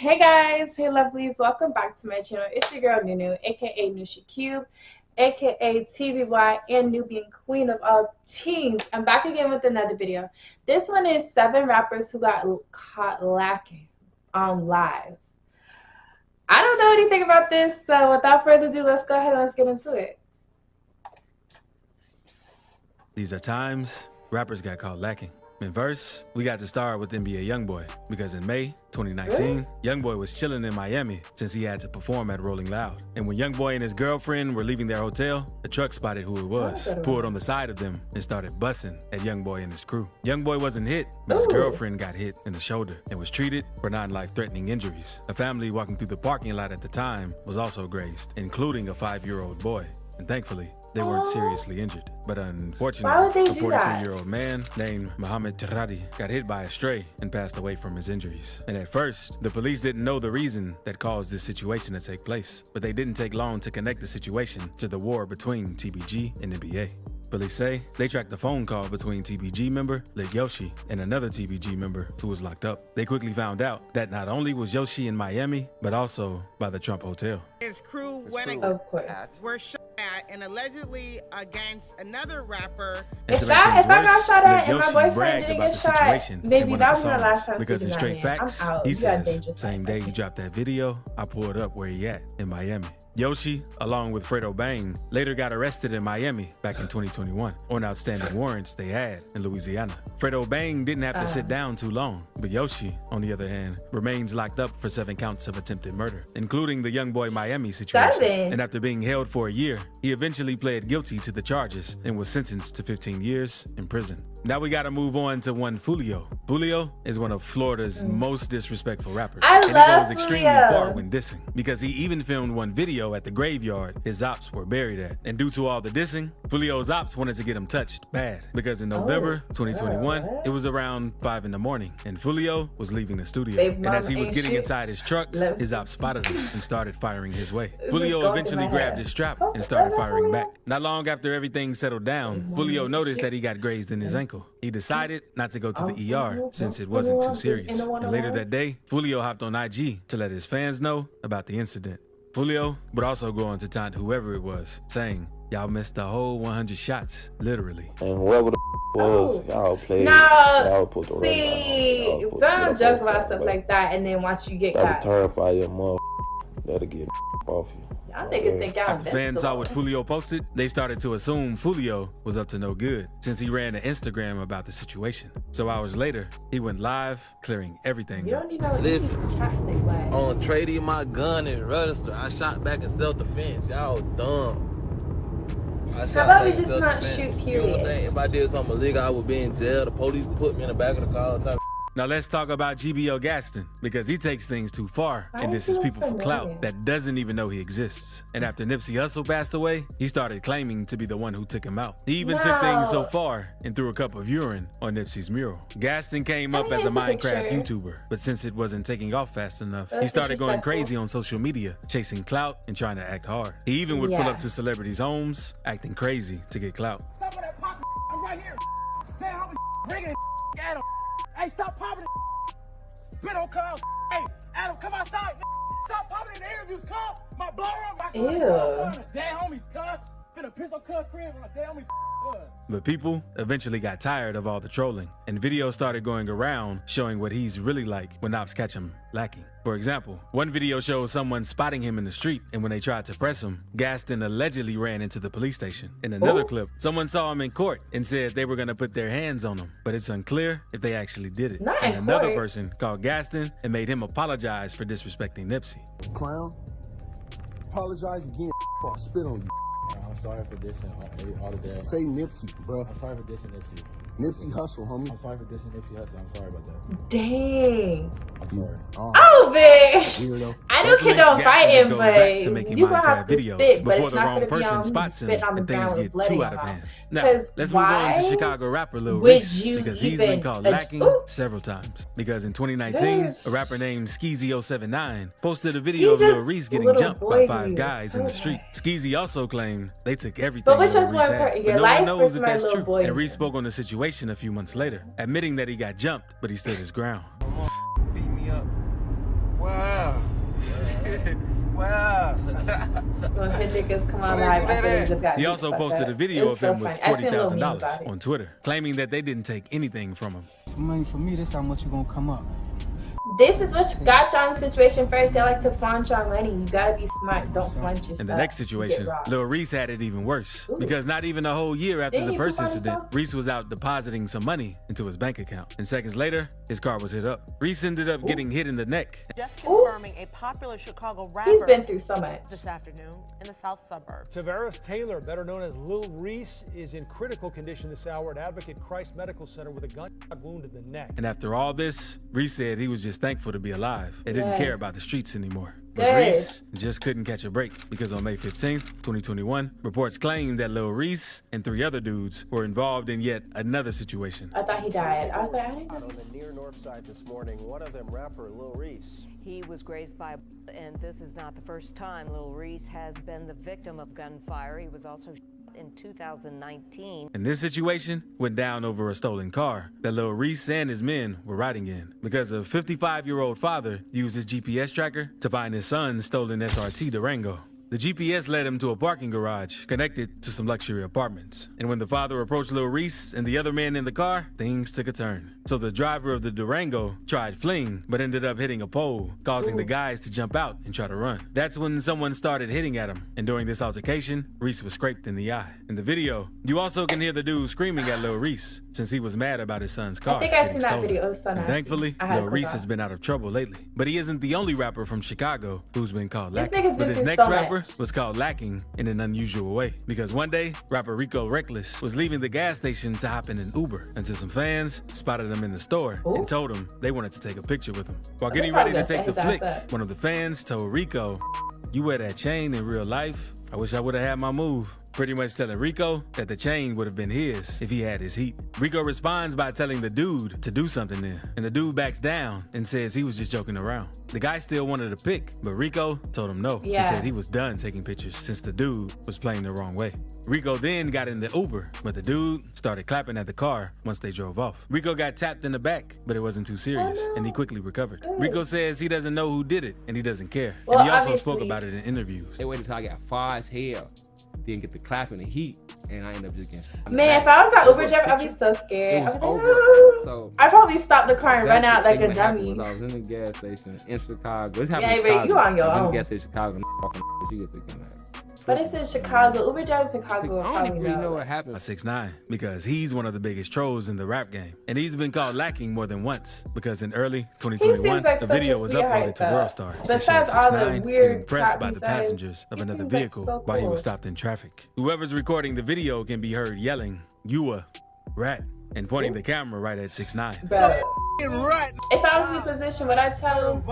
Hey guys, hey lovelies, welcome back to my channel. It's your girl Nunu, aka Nusha Cube, aka TVY and Nubian Queen of all teens. I'm back again with another video. This one is 7 rappers who got caught lacking on live. I don't know anything about this, so without further ado, let's go ahead and let's get into it. These are times rappers got caught lacking. In verse, we got to start with NBA YoungBoy, because in May 2019, YoungBoy was chilling in Miami since he had to perform at Rolling Loud. And when YoungBoy and his girlfriend were leaving their hotel, a truck spotted who it was, pulled on the side of them, and started busting at YoungBoy and his crew. YoungBoy wasn't hit, but his girlfriend got hit in the shoulder and was treated for non-life-threatening injuries. A family walking through the parking lot at the time was also grazed, including a 5-year-old boy. And thankfully, they weren't seriously injured. But unfortunately, a 43-year-old man named Mohammed Taradi got hit by a stray and passed away from his injuries. And at first, the police didn't know the reason that caused this situation to take place. But they didn't take long to connect the situation to the war between TBG and NBA. Police say they tracked the phone call between TBG member Lil Yoshi and another TBG member who was locked up. They quickly found out that not only was Yoshi in Miami, but also by the Trump Hotel. His crew were shot at and allegedly against another rapper. If I got shot at and my boyfriend didn't get shot, maybe that was my last time. Because in straight facts, he says, same day he dropped that video, I pulled up where he at in Miami. Yoshi, along with Fredo Bang, later got arrested in Miami back in 2021 on outstanding warrants they had in Louisiana. Fredo Bang didn't have to sit down too long, but Yoshi, on the other hand, remains locked up for 7 counts of attempted murder, including the YoungBoy Miami situation. And after being held for a year, he eventually pled guilty to the charges and was sentenced to 15 years in prison. Now we gotta move on to one Foolio. Foolio is one of Florida's most disrespectful rappers. And he goes extremely far when dissing, because he even filmed one video at the graveyard his ops were buried at. And due to all the dissing, Foolio's ops wanted to get him touched bad, because in November 2021, it was around 5 in the morning, and Foolio was leaving the studio. And as he was getting inside his truck, his ops spotted him and started firing his way. Foolio eventually grabbed his strap and started firing back. Not long after everything settled down, Foolio noticed that he got grazed in his ankle. He decided not to go to the ER since it wasn't too serious. And later that day, Foolio hopped on IG to let his fans know about the incident. Foolio would also go on to taunt whoever it was, saying, "Y'all missed the whole 100 shots, literally." And whoever the was, y'all played. Y'all put the see, don't joke about stuff like that and then watch you get caught. That'll terrify your mother. That'll get off you. Y'all niggas think y'all After fans saw what Foolio posted, they started to assume Foolio was up to no good, since he ran an Instagram about the situation. So hours later, he went live, clearing everything You up. don't need no Listen, way. on trading my gun and register, I shot back in self-defense. Y'all dumb. How about we just not shoot, period? You know what I'm saying? If I did something illegal, I would be in jail. The police put me in the back of the car. Type. Now let's talk about GBO Gaston, because he takes things too far and disses people for clout that doesn't even know he exists. And after Nipsey Hussle passed away, he started claiming to be the one who took him out. He even took things so far and threw a cup of urine on Nipsey's mural. Gaston came up as a Minecraft YouTuber, but since it wasn't taking off fast enough, he started going crazy on social media, chasing clout and trying to act hard. He even would pull up to celebrities' homes, acting crazy to get clout. Stop with that pop, I'm right here. Damn, how bringing Adam. Hey, stop popping it. Bit on call. Hey, Adam, come outside. Stop popping in the interviews. Come. My blower, my damn homies, come. Finna piss on Cub crib on a damn homie. But people eventually got tired of all the trolling, and videos started going around showing what he's really like when ops catch him lacking. For example, one video shows someone spotting him in the street, and when they tried to press him, Gaston allegedly ran into the police station. In another clip, someone saw him in court and said they were gonna put their hands on him, but it's unclear if they actually did it. And another person called Gaston and made him apologize for disrespecting Nipsey. Clown, apologize again before I spit on you. I'm sorry for dissing all the day. Say Nipsey, bro. I'm sorry for dissing Nipsey. Nipsey Hussle, homie. I'm sorry for dissing Nipsey Hussle. I'm sorry about that. Dang. I'm sorry. Oh, big. Weirdo. I know kids don't fighting, but to making you gonna have to videos spit, but before it's the not wrong gonna be person on spots him spit on the and things ground get with too bloody out of on hand. it. Now, 'Cause let's move on to why Chicago rapper Lil would Reese, you because he's been even caught lacking several times. Because in 2019, a rapper named Skeezy079 posted a video of Lil Reese getting jumped by 5 guys in the street. Skeezy also claimed they took everything But which Lil was Reese more had, important, but your no life one knows versus if my that's little true. boy? And Reese spoke on the situation a few months later, admitting that he got jumped, but he stood his ground. Beat me up. Wow. Wow. Well, his niggas come on live after they just got He beat also the fuck posted up. a video It's of him so with funny. I seen a little meme about $40,000 it. on Twitter, claiming that they didn't take anything from him. Some money for me, this how much you gonna come up. This is what got y'all in the situation first. They like to flaunt y'all money. You gotta be smart. Don't flaunt your stuff. In the next situation, Lil Reese had it even worse. Because not even a whole year after the first incident, Reese was out depositing some money into his bank account. And seconds later, his car was hit up. Reese ended up getting hit in the neck. Just confirming a popular Chicago rapper. He's been through so much. This afternoon in the south suburbs. Tavares Taylor, better known as Lil Reese, is in critical condition this hour at Advocate Christ Medical Center with a gunshot wound in the neck. And after all this, Reese said he was just thankful to be alive. They didn't care about the streets anymore. But Good. Reese just couldn't catch a break because on May 15th, 2021, reports claimed that Lil Reese and 3 other dudes were involved in yet another situation. I thought he died. I was like, I didn't know. On the near north side this morning, one of them rapper Lil Reese. He was grazed by, and this is not the first time Lil Reese has been the victim of gunfire. He was also in 2019. And this situation went down over a stolen car that Lil Reese and his men were riding in because a 55-year-old father used his GPS tracker to find his son's stolen SRT Durango. The GPS led him to a parking garage connected to some luxury apartments. And when the father approached Lil Reese and the other man in the car, things took a turn. So the driver of the Durango tried fleeing, but ended up hitting a pole, causing the guys to jump out and try to run. That's when someone started hitting at him. And during this altercation, Reese was scraped in the eye. In the video, you also can hear the dude screaming at Lil Reese since he was mad about his son's car. I think I seen that video. It was so And nasty. thankfully, Lil Reese has been out of trouble lately. But he isn't the only rapper from Chicago who's been called This lacking. nigga's But been his through next so rapper much. was called lacking in an unusual way. Because one day, rapper Rico Reckless was leaving the gas station to hop in an Uber until some fans spotted him in the store and told him they wanted to take a picture with him. While getting ready to take the flick, one of the fans told Rico, "You wear that chain in real life? I wish I would have had my move." Pretty much telling Rico that the chain would have been his if he had his heat. Rico responds by telling the dude to do something there. And the dude backs down and says he was just joking around. The guy still wanted a pic, but Rico told him no. Yeah. He said he was done taking pictures since the dude was playing the wrong way. Rico then got in the Uber, but the dude started clapping at the car once they drove off. Rico got tapped in the back, but it wasn't too serious, and he quickly recovered. Rico says he doesn't know who did it, and he doesn't care. Well, and he also obviously. spoke about it in interviews. They waited until I got far as hell, then get the clap in the heat, and I ended up just getting. Man, if I was that Uber driver, I'd be so scared. It was I'd be over. like, So I'd probably stop the car and run out like a Exactly dummy. what happened was I was in the gas station in Chicago. This happened Yeah, in but Chicago. you on your I was in own. the gas station in Chicago. Walking, you get thinking that. But it's in Chicago. Uber drivers in Chicago will I don't probably even really know know. what happened. 6ix9ine because he's one of the biggest trolls in the rap game. And he's been caught lacking more than once because in early 2021, like the such a video was sweetheart, uploaded to though. Worldstar. It Besides showed all the 6ix9ine weird getting pressed crap by he the says, passengers of he another seems like vehicle so while he cool. was stopped in traffic. Whoever's recording the video can be heard yelling, "You a rat," and pointing the camera right at 6ix9ine. Bro, if I was in the position, would I tell him?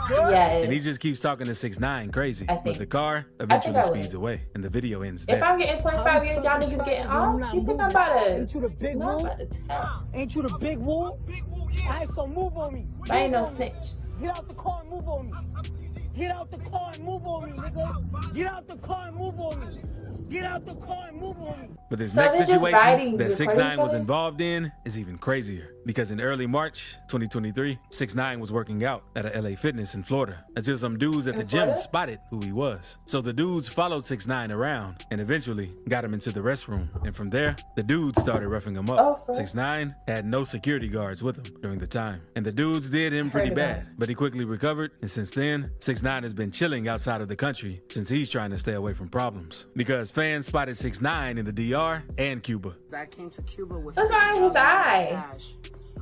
Yes. And he just keeps talking to 6ix9ine crazy. I But think- the car I think eventually I speeds would. away and the video ends If there. I'm getting 25 years, y'all niggas getting off? You think I'm about to? Ain't you the big No, I'm woo? about to tell. Ain't you the big woo? Alright, so move on me. I ain't no Move on me. snitch. Get out the car and move on me. Get out the car and move on me, nigga. Get out the car and move on me. Get out the car and move on me. But this So next they're just situation riding that before 6ix9ine each was other? involved in is even crazier. Because in early March 2023, 6ix9ine was working out at a LA Fitness in Florida until some dudes at the In gym Florida? spotted who he was. So the dudes followed 6ix9ine around and eventually got him into the restroom. And from there, the dudes started roughing him up. Oh, fuck. 6ix9ine had no security guards with him during the time. And the dudes did him pretty Heard about bad, but he quickly recovered. And since then, 6ix9ine has been chilling outside of the country since he's trying to stay away from problems. Because fans spotted 6ix9ine in the DR and Cuba. Back came to Cuba with What's wrong with his eye? cash.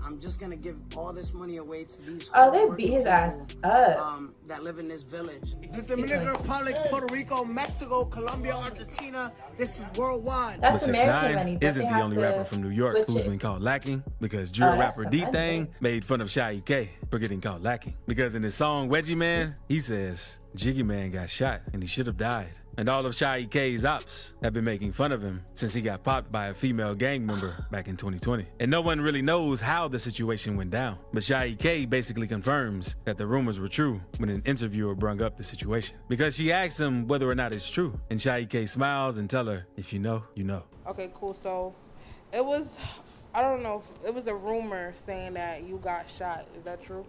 I'm just gonna give all this money away to these. Oh, they beat his ass up. That live in this village. The Dominican Republic, Puerto Rico, Mexico, Colombia, Argentina. This is worldwide. But That's American money. 6ix9ine But isn't they the have only to rapper from New York switch who's it. been caught lacking because drill Oh, rapper that's the fun D-Thing thing. made fun of Shy K for getting caught lacking. Because in his song Wedgie Man, he says, "Jiggy Man got shot and he should have died." And all of Shy K's ops have been making fun of him since he got popped by a female gang member back in 2020. And no one really knows how the situation went down. But Shy K basically confirms that the rumors were true when an interviewer brung up the situation. Because she asked him whether or not it's true. And Shy K smiles and tell her, "If you know, you know." Okay, cool. So it was, I don't know, it was a rumor saying that you got shot. Is that true?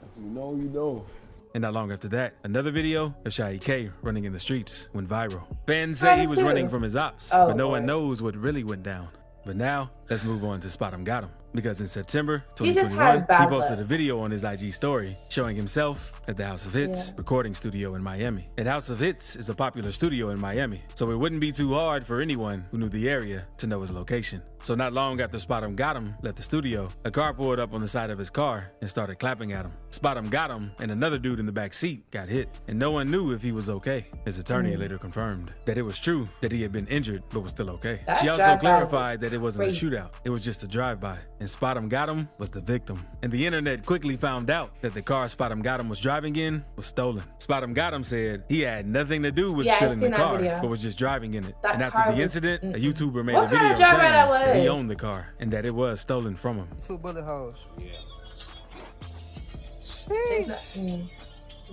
If you know, you know. And not long after that, another video of Shy K running in the streets went viral. Fans say he was running from his ops, but no one knows what really went down. But now, let's move on to Spot 'em Got 'em. Because in September 2021, he posted a video on his IG story showing himself at the House of Hits recording studio in Miami. And House of Hits is a popular studio in Miami, so it wouldn't be too hard for anyone who knew the area to know his location. So not long after Spot 'em Got 'em left the studio, a car pulled up on the side of his car and started clapping at him. Spot 'em Got 'em and another dude in the back seat got hit, and no one knew if he was okay. His attorney later confirmed that it was true that he had been injured but was still okay. She also clarified that it wasn't a shootout, it was just a drive-by, and Spot 'em Got 'em was the victim. And the internet quickly found out that the car Spot 'em Got 'em was driving in was stolen. Spot 'em Got 'em said he had nothing to do with stealing the car, but was just driving in it. And after the incident, a YouTuber made a video saying that he owned the car and that it was stolen from him. 2 bullet holes. Yeah.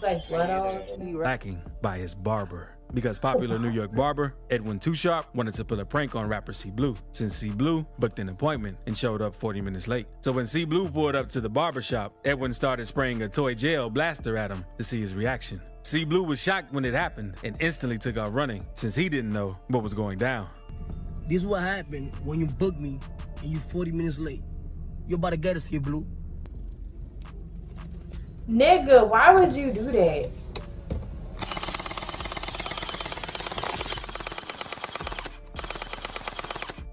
Like blood all Lacking by his barber. Because popular New York barber Edwin Too Sharp wanted to pull a prank on rapper C Blue, since C Blue booked an appointment and showed up 40 minutes late. So when C Blue pulled up to the barbershop, Edwin started spraying a toy jail blaster at him to see his reaction. C Blue was shocked when it happened and instantly took off running, since he didn't know what was going down. This is what happened when you book me and you 40 minutes late. You about to get us here, Blue. Nigga, why would you do that?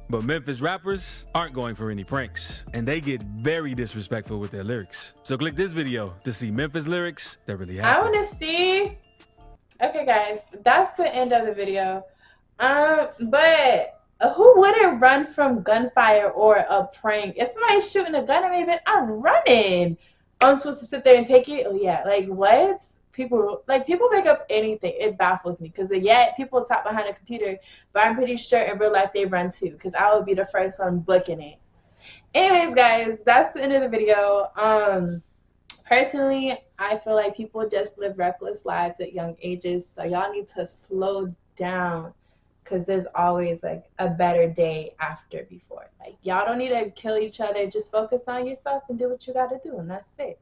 But Memphis rappers aren't going for any pranks, and they get very disrespectful with their lyrics. So click this video to see Memphis lyrics that really happen. I want to see. Okay, guys, that's the end of the video. But who wouldn't run from gunfire or a prank? If somebody's shooting a gun at me, but I'm running. I'm supposed to sit there and take it? Oh yeah, like what? People make up anything. It baffles me because people talk behind a computer, but I'm pretty sure in real life they run too, because I would be the first one booking it. Anyways, guys, that's the end of the video. Personally, I feel like people just live reckless lives at young ages, so y'all need to slow down, because there's always like a better day after before. Like, y'all don't need to kill each other. Just focus on yourself and do what you got to do, and that's it.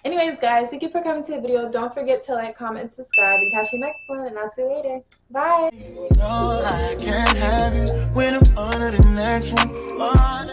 Anyways, guys, thank you for coming to the video. Don't forget to like, comment, and subscribe, and catch you next one, and I'll see you later. Bye. No, I can't have you when I'm under the next one.